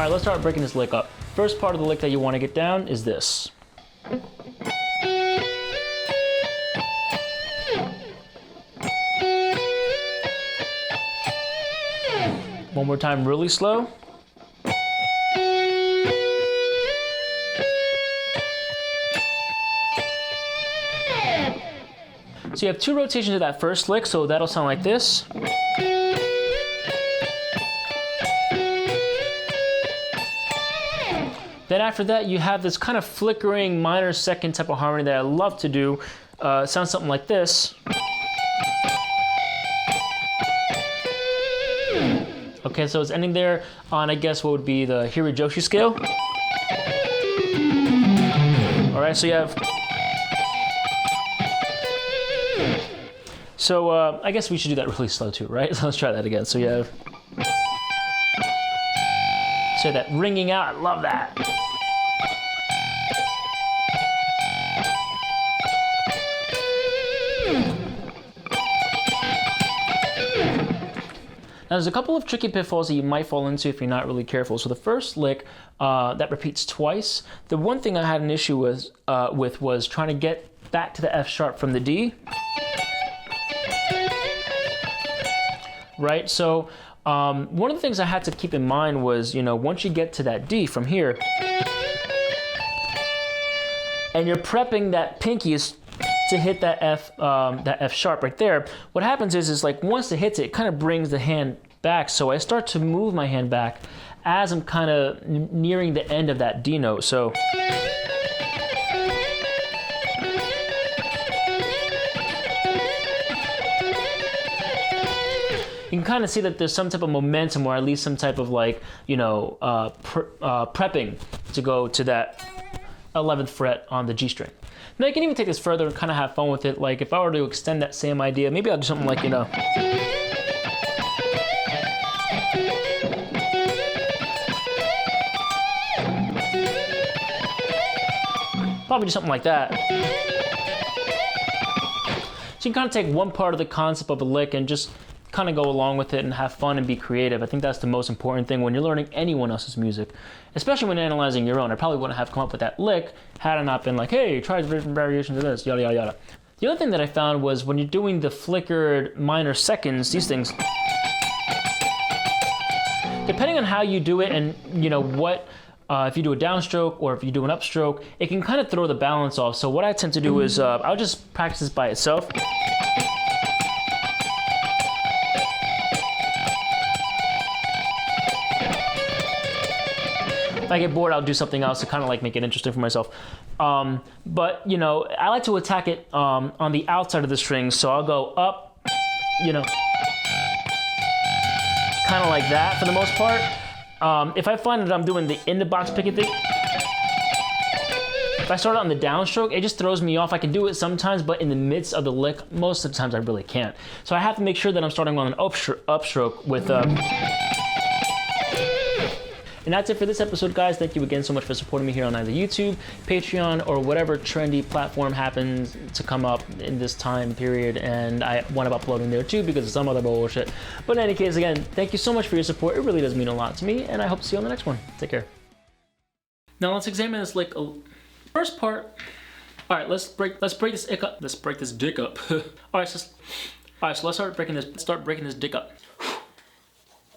right, let's start breaking this lick up. First part of the lick that you want to get down is this. One more time, really slow. So you have 2 rotations of that first lick, so that'll sound like this. Then after that, you have this kind of flickering minor second type of harmony that I love to do. It sounds something like this. Okay, so it's ending there on, I guess, what would be the Hirajoshi scale. All right, so you have... So I guess we should do that really slow too, right? So let's try that again. So you have... So that ringing out, I love that. Now there's a couple of tricky pitfalls that you might fall into if you're not really careful. So the first lick that repeats twice, the one thing I had an issue with was trying to get back to the F sharp from the D. Right, so one of the things I had to keep in mind was, you know, once you get to that D from here, and you're prepping that pinky to hit that F sharp right there, what happens is like once it hits it, it kind of brings the hand back. So I start to move my hand back as I'm kind of nearing the end of that D note. So you can kind of see that there's some type of momentum, or at least some type of like, you know, prepping to go to that 11th fret on the G string. Now you can even take this further and kind of have fun with it. Like if I were to extend that same idea, maybe I'll do something like, you know, probably do something like that. So you can kind of take one part of the concept of a lick and just kind of go along with it and have fun and be creative. I think that's the most important thing when you're learning anyone else's music, especially when analyzing your own. I probably wouldn't have come up with that lick had I not been like, hey, try different variations of this, yada, yada, yada. The other thing that I found was when you're doing the flickered minor seconds, these things, depending on how you do it and, you know, what, if you do a downstroke or if you do an upstroke, it can kind of throw the balance off. So what I tend to do is I'll just practice this by itself. If I get bored, I'll do something else to kind of like make it interesting for myself. But, you know, I like to attack it on the outside of the string. So I'll go up, you know, kind of like that for the most part. If I find that I'm doing the in the box picking thing, if I start on the downstroke, it just throws me off. I can do it sometimes, but in the midst of the lick, most of the times I really can't. So I have to make sure that I'm starting on an upstroke with... And that's it for this episode, guys. Thank you again so much for supporting me here on either YouTube, Patreon, or whatever trendy platform happens to come up in this time period. And I wind up uploading there too because of some other bullshit. But in any case, again, thank you so much for your support. It really does mean a lot to me, and I hope to see you on the next one. Take care. Now let's examine this lick. First part. All right, let's break this ick up. Let's break this dick up. All right, so let's start breaking this dick up.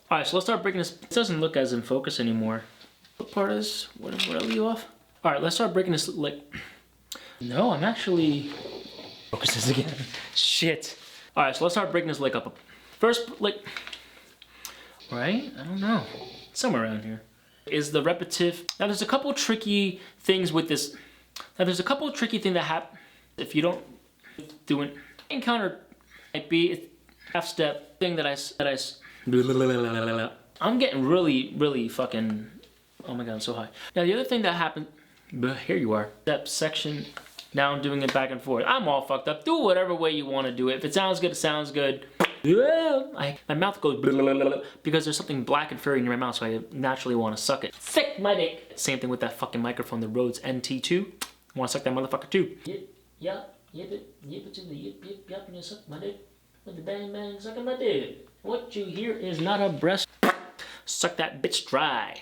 All right, so let's start breaking this. It doesn't look as in focus anymore. What part is, where did I leave off? All right, let's start breaking this lick. No, I'm actually, focus this again. Shit. All right, so let's start breaking this lick up. First lick, right? I don't know. Somewhere around here. Is the repetitive. Now there's a couple tricky things with this. Now there's a couple tricky things that happen if you don't do it. Encounter might be a half step thing that I I'm getting really fucking, oh my god, I'm so high. Now the other thing that happened, here you are, that section, now I'm doing it back and forth. I'm all fucked up. Do whatever way you want to do it. If it sounds good, it sounds good. My mouth goes because there's something black and furry in my mouth, so I naturally want to suck it. Sick my dick. Same thing with that fucking microphone, the Rhodes NT2. I want to suck that motherfucker too. Yep, and you suck my dick. With the bang bang sucking my dick. What you hear is not a breast. Suck that bitch dry.